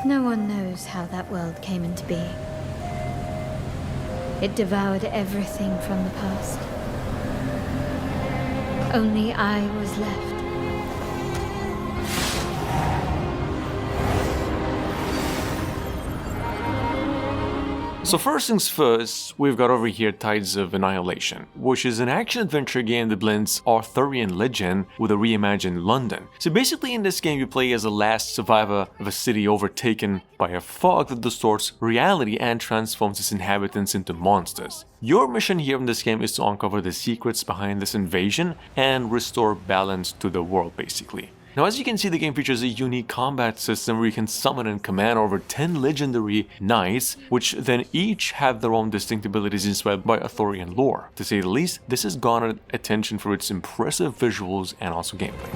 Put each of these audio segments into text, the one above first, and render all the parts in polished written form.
No one knows how that world came into being. It devoured everything from the past. Only I was left. So first things first, we've got over here Tides of Annihilation, which is an action-adventure game that blends Arthurian legend with a reimagined London. So basically in this game you play as the last survivor of a city overtaken by a fog that distorts reality and transforms its inhabitants into monsters. Your mission here in this game is to uncover the secrets behind this invasion and restore balance to the world basically. Now, as you can see, the game features a unique combat system where you can summon and command over 10 legendary knights, which then each have their own distinct abilities inspired by Arthurian lore. To say the least, this has garnered attention for its impressive visuals and also gameplay.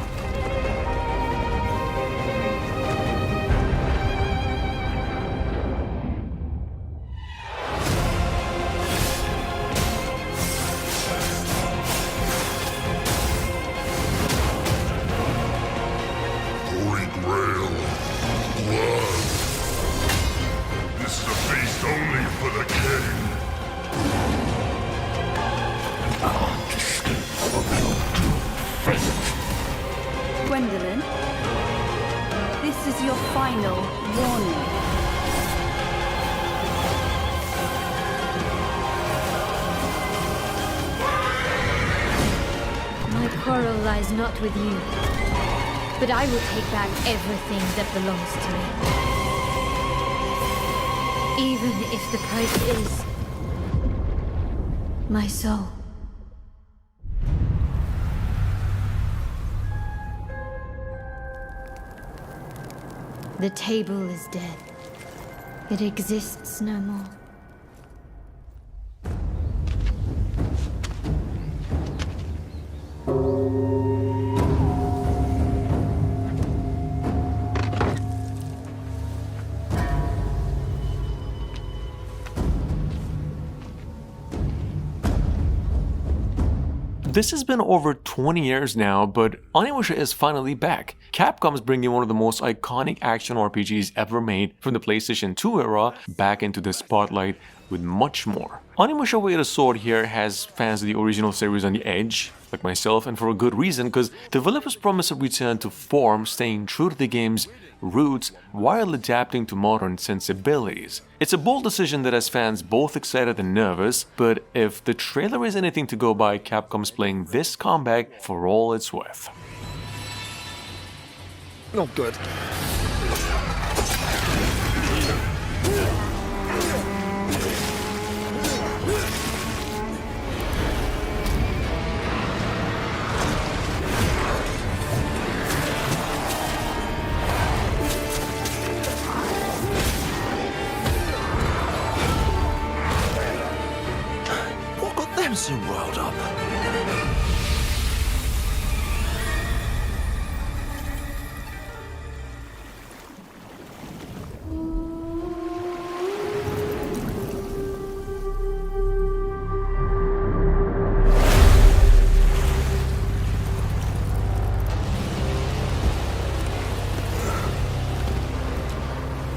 Gwendolyn, this is your final warning. My quarrel lies not with you, but I will take back everything that belongs to me. Even if the price is my soul. The table is dead. It exists no more. This has been over 20 years now, but Onimusha is finally back. Capcom's bringing one of the most iconic action RPGs ever made from the PlayStation 2 era back into the spotlight with much more. Onimusha Way of the Sword here has fans of the original series on the edge, like myself, and for a good reason, because developers promise a return to form, staying true to the game's roots while adapting to modern sensibilities. It's a bold decision that has fans both excited and nervous, but if the trailer is anything to go by, Capcom's playing this comeback for all it's worth. Not good. So riled up.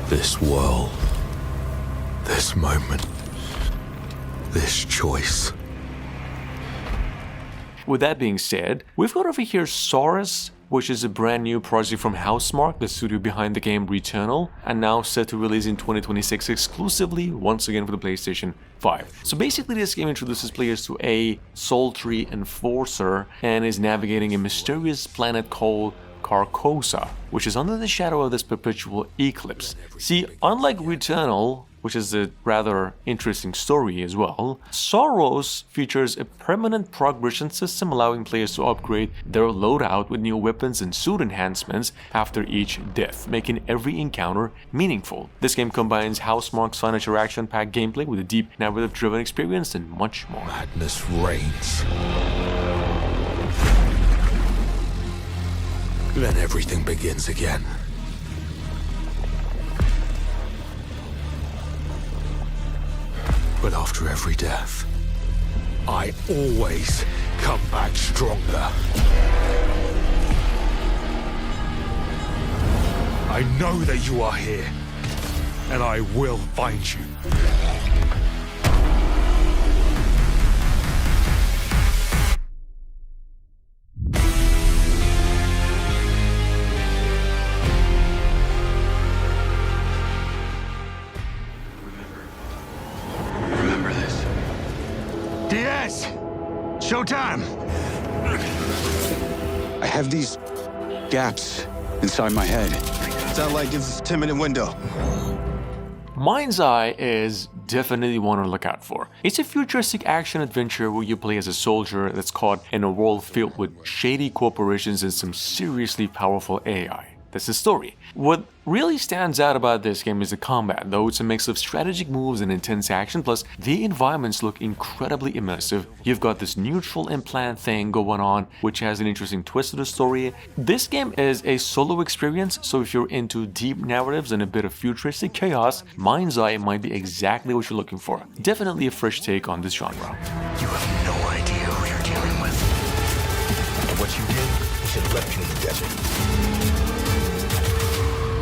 This world, this moment, this choice. With that being said, we've got over here Soros, which is a brand new project from Housemarque, the studio behind the game Returnal, and now set to release in 2026 exclusively, once again for the PlayStation 5. So basically this game introduces players to a Soul Tree Enforcer and is navigating a mysterious planet called Carcosa, which is under the shadow of this perpetual eclipse. See, unlike Returnal, which is a rather interesting story as well, Soros features a permanent progression system allowing players to upgrade their loadout with new weapons and suit enhancements after each death, making every encounter meaningful. This game combines Housemarque's fun interaction-packed gameplay with a deep narrative-driven experience and much more. Madness reigns. Then everything begins again. But after every death, I always come back stronger. I know that you are here, and I will find you. Remember this. Diaz! Showtime! I have these gaps inside my head. Satellite gives us a 10-minute window. Mind's Eye is definitely one to look out for. It's a futuristic action-adventure where you play as a soldier that's caught in a world filled with shady corporations and some seriously powerful AI. That's the story. What really stands out about this game is the combat, though it's a mix of strategic moves and intense action, plus the environments look incredibly immersive. You've got this neutral implant thing going on, which has an interesting twist to the story. This game is a solo experience, so if you're into deep narratives and a bit of futuristic chaos, Mind's Eye might be exactly what you're looking for. Definitely a fresh take on this genre. You have no idea who you're dealing with. What you did, you should have left you in the desert.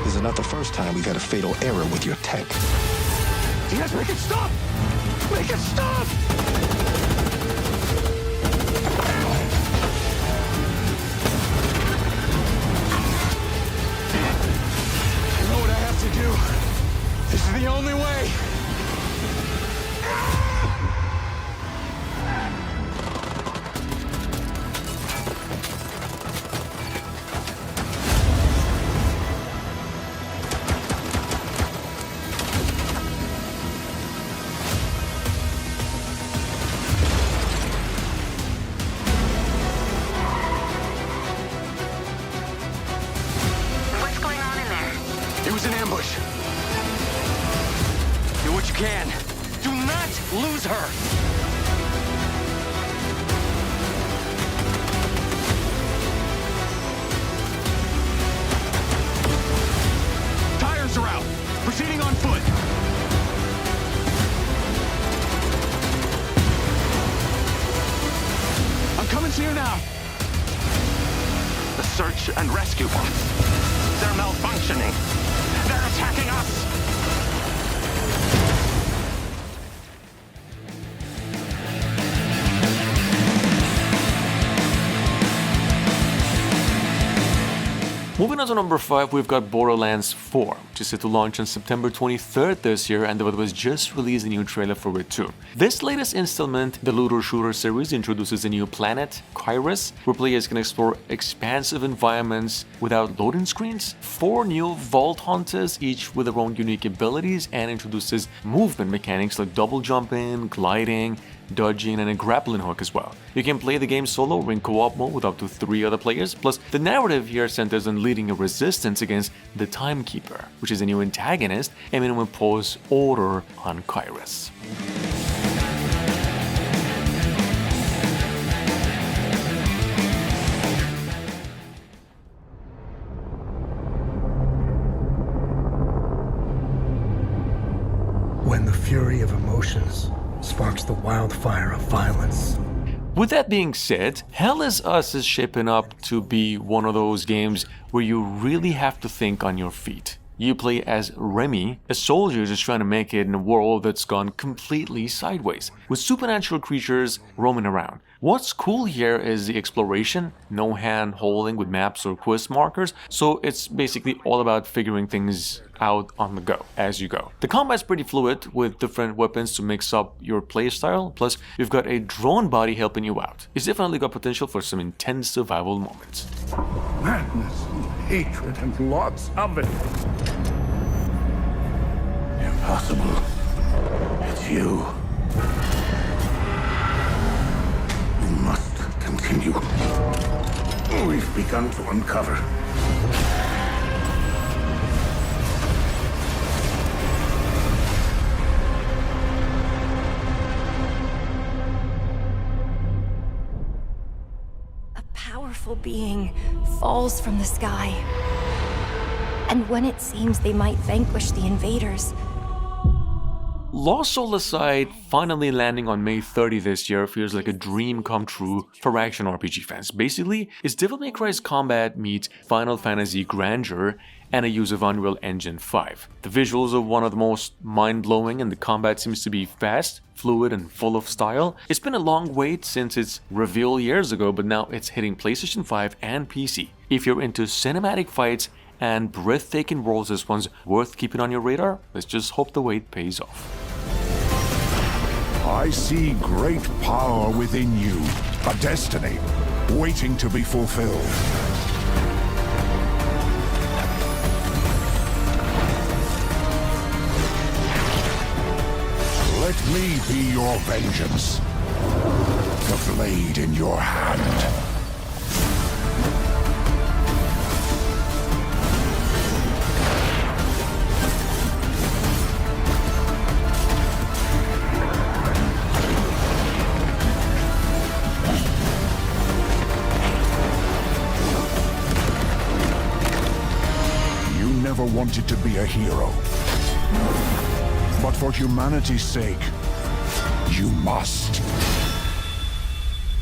This is not the first time we've had a fatal error with your tech. Yes, make it stop! Make it stop! I know what I have to do. This is the only way. What's going on in there? It was an ambush. Do what you can. Do not lose her. Tires are out. Proceeding on foot. I'm coming to you now. The search and rescue bots. They're malfunctioning. They're attacking us. Moving on to number 5, we've got Borderlands 4, which is set to launch on September 23rd this year, and there was just released a new trailer for it too. This latest installment, the looter-shooter series, introduces a new planet, Kyrus, where players can explore expansive environments without loading screens, 4 new Vault Hunters, each with their own unique abilities, and introduces movement mechanics like double jumping, gliding, dodging, and a grappling hook as well. You can play the game solo or in co-op mode with up to 3 other players, plus the narrative here centers on leading a resistance against the Timekeeper, which is a new antagonist aiming to impose order on Kyrus. When the fury of emotions sparks the wildfire of violence. With that being said, Hell is Us is shaping up to be one of those games where you really have to think on your feet. You play as Remy, a soldier just trying to make it in a world that's gone completely sideways, with supernatural creatures roaming around. What's cool here is the exploration, no hand holding with maps or quest markers, so it's basically all about figuring things out on the go as you go. The combat's pretty fluid with different weapons to mix up your playstyle, plus you've got a drone body helping you out. It's definitely got potential for some intense survival moments. Madness and hatred and lots of it. Impossible. It's you. We must continue. We've begun to uncover. A powerful being falls from the sky. And when it seems they might vanquish the invaders, Lost Soul aside, finally landing on May 30 this year feels like a dream come true for action RPG fans. Basically, it's Devil May Cry's combat meets Final Fantasy grandeur and a use of Unreal Engine 5. The visuals are one of the most mind-blowing and the combat seems to be fast, fluid and full of style. It's been a long wait since its reveal years ago, but now it's hitting PlayStation 5 and PC. If you're into cinematic fights and breathtaking worlds, this one's worth keeping on your radar. Let's just hope the wait pays off. I see great power within you, a destiny waiting to be fulfilled. Let me be your vengeance, the blade in your hand. Never wanted to be a hero. But for humanity's sake, you must.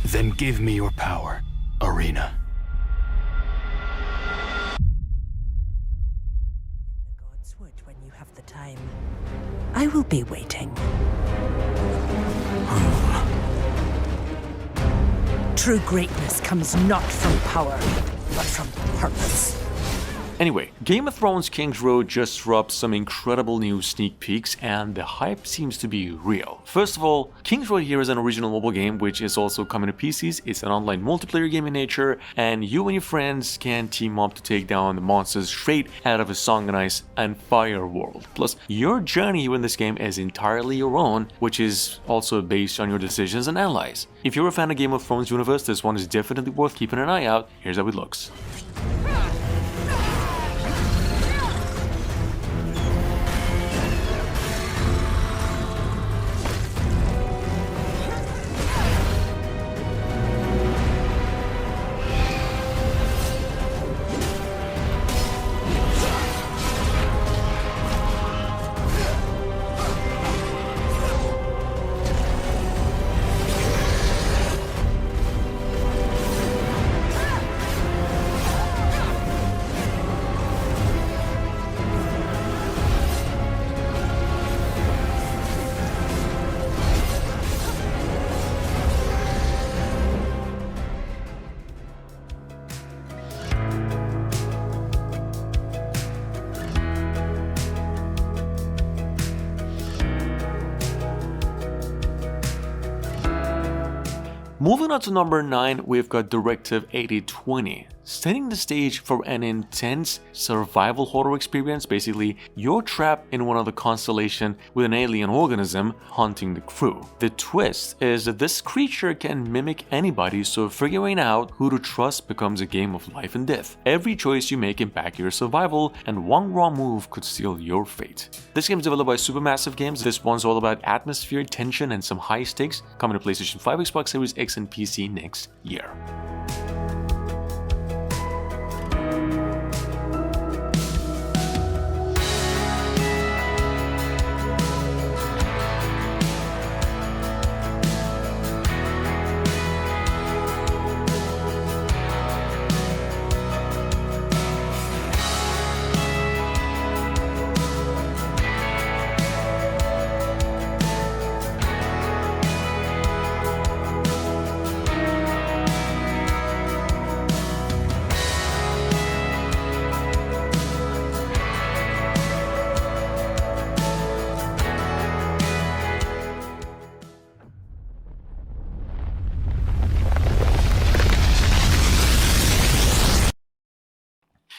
Then give me your power, Arena. The gods would when you have the time. I will be waiting. True greatness comes not from power, but from purpose. Anyway, Game of Thrones Kingsroad just dropped some incredible new sneak peeks and the hype seems to be real. First of all, Kingsroad here is an original mobile game which is also coming to PCs. It's an online multiplayer game in nature and you and your friends can team up to take down the monsters straight out of a Song and Ice and Fire world. Plus, your journey in this game is entirely your own, which is also based on your decisions and allies. If you're a fan of Game of Thrones universe, this one is definitely worth keeping an eye out. Here's how it looks. Moving on to number 9, we've got Directive 8020, setting the stage for an intense survival horror experience. Basically, you're trapped in one of the constellation with an alien organism hunting the crew. The twist is that this creature can mimic anybody, so figuring out who to trust becomes a game of life and death. Every choice you make impacts your survival, and one wrong move could seal your fate. This game is developed by Supermassive Games. This one's all about atmosphere, tension, and some high stakes, coming to PlayStation 5, Xbox Series X, and PC next year.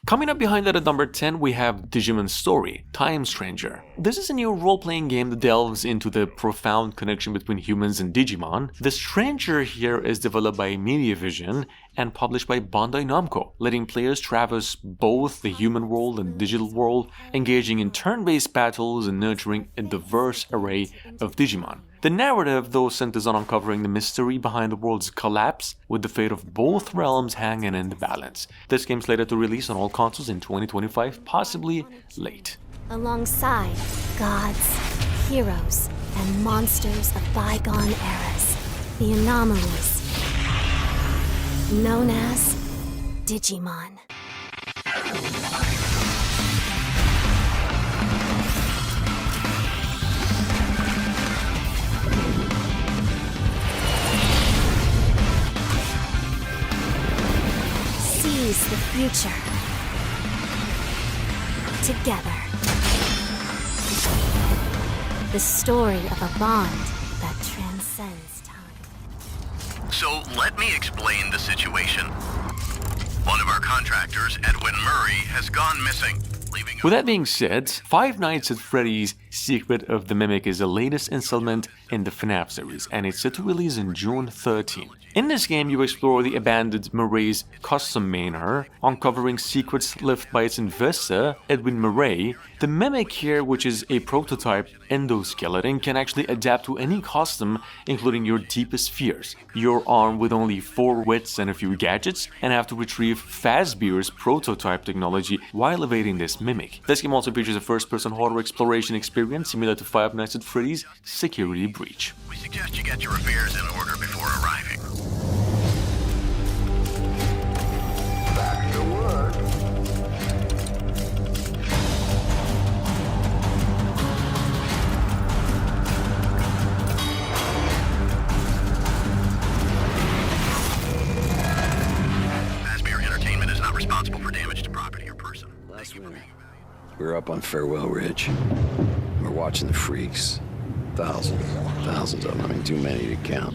Coming up behind that at number 10, we have Digimon Story, Time Stranger. This is a new role-playing game that delves into the profound connection between humans and Digimon. The Stranger here is developed by Mediavision and published by Bandai Namco, letting players traverse both the human world and digital world, engaging in turn-based battles and nurturing a diverse array of Digimon. The narrative, though, centers on uncovering the mystery behind the world's collapse, with the fate of both realms hanging in the balance. This game's slated to release on all consoles in 2025, possibly late. Alongside gods, heroes and monsters of bygone eras. The anomalies. Known as Digimon. Seize the future. Together. The story of a bond that transcends time. So let me explain the situation. One of our contractors, Edwin Murray, has gone missing, leaving... With that being said, Five Nights at Freddy's Secret of the Mimic is the latest installment in the FNaF series, and it's set to release in June 13. In this game, you explore the abandoned Murray's custom manor, uncovering secrets left by its investor, Edwin Murray. The Mimic here, which is a prototype endoskeleton, can actually adapt to any custom, including your deepest fears. You're armed with only 4 wits and a few gadgets, and have to retrieve Fazbear's prototype technology while evading this Mimic. This game also features a first-person horror exploration experience similar to Five Nights at Freddy's Security Breach. We suggest you get your affairs in order before arriving. Back to work. Fazbear Entertainment is not responsible for damage to property or person. Last winter, we were up on Farewell Ridge. We're watching the freaks. Thousands of them. I mean, too many to count.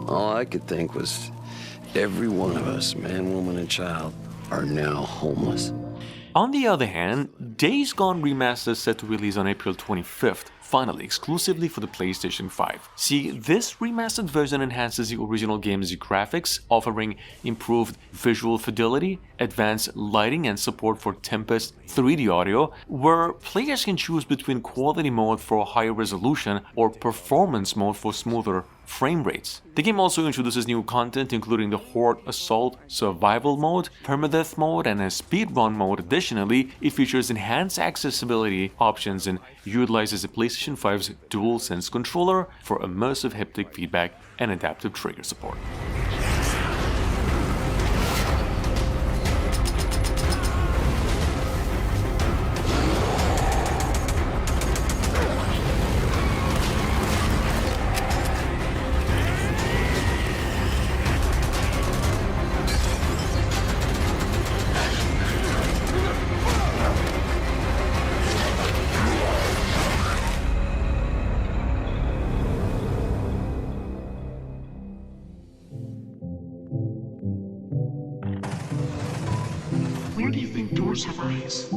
All I could think was every one of us, man, woman, and child, are now homeless. On the other hand, Days Gone Remastered is set to release on April 25th, finally exclusively for the PlayStation 5. See, this remastered version enhances the original game's graphics, offering improved visual fidelity, advanced lighting, and support for Tempest 3D audio, where players can choose between quality mode for higher resolution or performance mode for smoother frame rates. The game also introduces new content, including the Horde Assault Survival mode, Permadeath mode, and a Speedrun mode. Additionally, it features enhanced accessibility options and utilizes the PlayStation 5's DualSense controller for immersive haptic feedback and adaptive trigger support. Where do you think doors have eyes?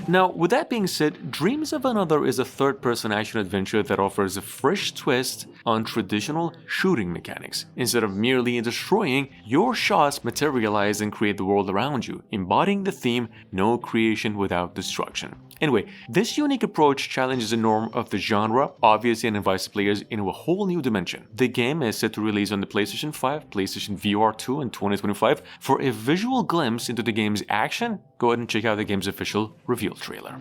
Now, with that being said, Dreams of Another is a third-person action adventure that offers a fresh twist on traditional shooting mechanics. Instead of merely destroying, your shots materialize and create the world around you, embodying the theme, no creation without destruction. Anyway, this unique approach challenges the norm of the genre, obviously, and invites players into a whole new dimension. The game is set to release on the PlayStation 5, PlayStation VR 2 in 2025. For a visual glimpse into the game's action, go ahead and check out the game's official reveal trailer.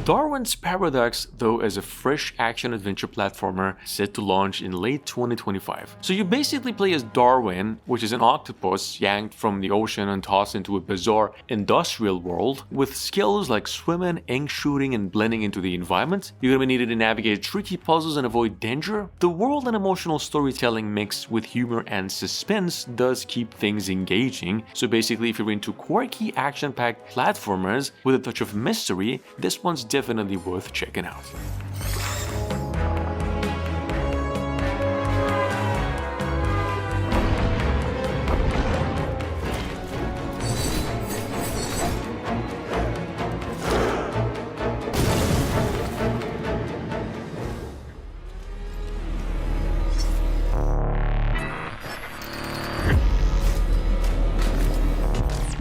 Darwin's Paradox, though, is a fresh action-adventure platformer set to launch in late 2025. So you basically play as Darwin, which is an octopus yanked from the ocean and tossed into a bizarre industrial world. With skills like swimming, ink shooting, and blending into the environment, you're gonna be needed to navigate tricky puzzles and avoid danger. The world and emotional storytelling mixed with humor and suspense does keep things engaging. So basically, if you're into quirky, action-packed platformers with a touch of mystery, this one's definitely worth checking out.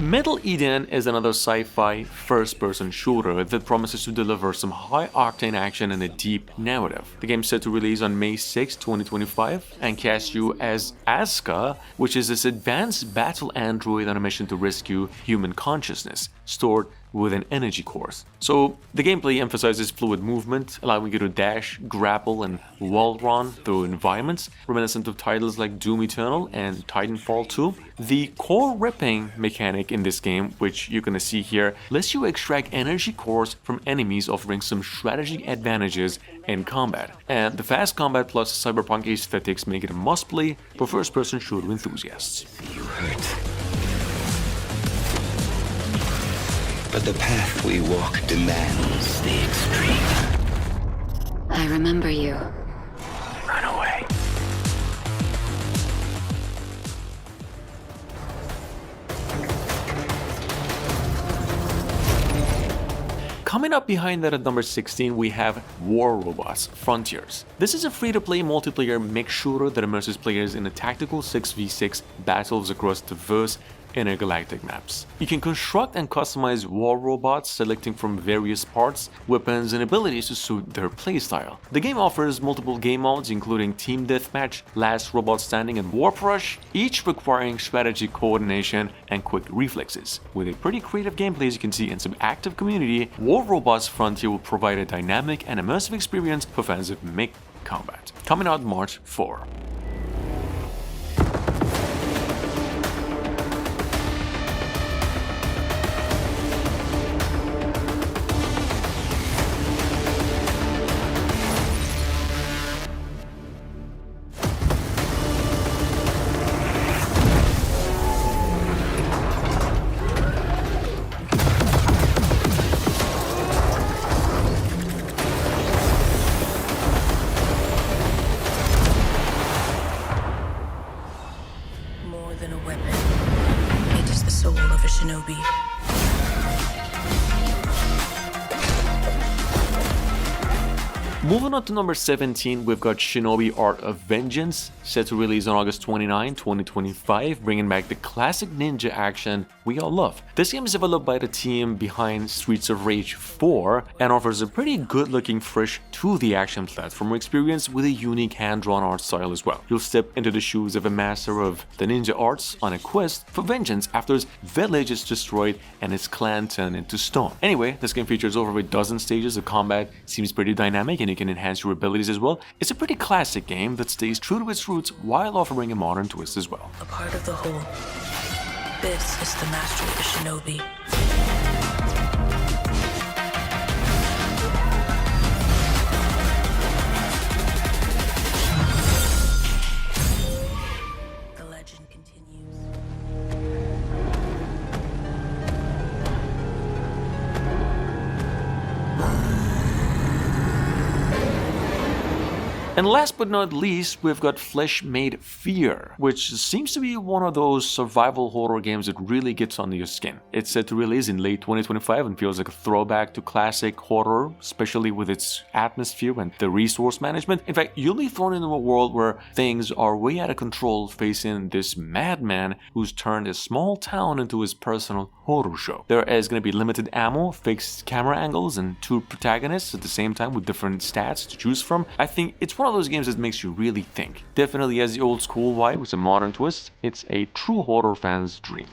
Metal Eden is another sci-fi first-person shooter that promises to deliver some high-octane action and a deep narrative. The game's set to release on May 6, 2025 and casts you as Asuka, which is this advanced battle android on a mission to rescue human consciousness, stored within energy cores. So the gameplay emphasizes fluid movement, allowing you to dash, grapple, and wall run through environments, reminiscent of titles like Doom Eternal and Titanfall 2. The core ripping mechanic in this game, which you're gonna see here, lets you extract energy cores from enemies, offering some strategic advantages in combat. And the fast combat plus cyberpunk aesthetics make it a must-play for first-person shooter enthusiasts. You hurt. But the path we walk demands the extreme. I remember you. Run away. Coming up behind that at number 16, we have War Robots Frontiers. This is a free-to-play multiplayer mech shooter that immerses players in a tactical 6v6 battles across diverse intergalactic maps. You can construct and customize war robots, selecting from various parts, weapons, and abilities to suit their playstyle. The game offers multiple game modes, including Team Deathmatch, Last Robot Standing, and Warp Rush, each requiring strategy, coordination, and quick reflexes. With a pretty creative gameplay, as you can see, and some active community, War Robots Frontier will provide a dynamic and immersive experience for fans of mech combat. Coming out March 4. Shinobi. Moving on to number 17, we've got Shinobi Art of Vengeance, set to release on August 29, 2025, bringing back the classic ninja action we all love. This game is developed by the team behind Streets of Rage 4 and offers a pretty good-looking fresh 2D action platformer experience with a unique hand-drawn art style as well. You'll step into the shoes of a master of the ninja arts on a quest for vengeance after his village is destroyed and his clan turned into stone. Anyway, this game features over a dozen stages. The combat seems pretty dynamic and you can enhance your abilities as well. It's a pretty classic game that stays true to its roots while offering a modern twist as well. A part of the whole. This is the master of the Shinobi. And last but not least, we've got Flesh Made Fear, which seems to be one of those survival horror games that really gets under your skin. It's set to release in late 2025 and feels like a throwback to classic horror, especially with its atmosphere and the resource management. In fact, you'll be thrown into a world where things are way out of control, facing this madman who's turned a small town into his personal horror show. There is going to be limited ammo, fixed camera angles, and two protagonists at the same time with different stats to choose from. I think it's one of those games that makes you really think. Definitely has the old school vibe with a modern twist. It's a true horror fan's dream.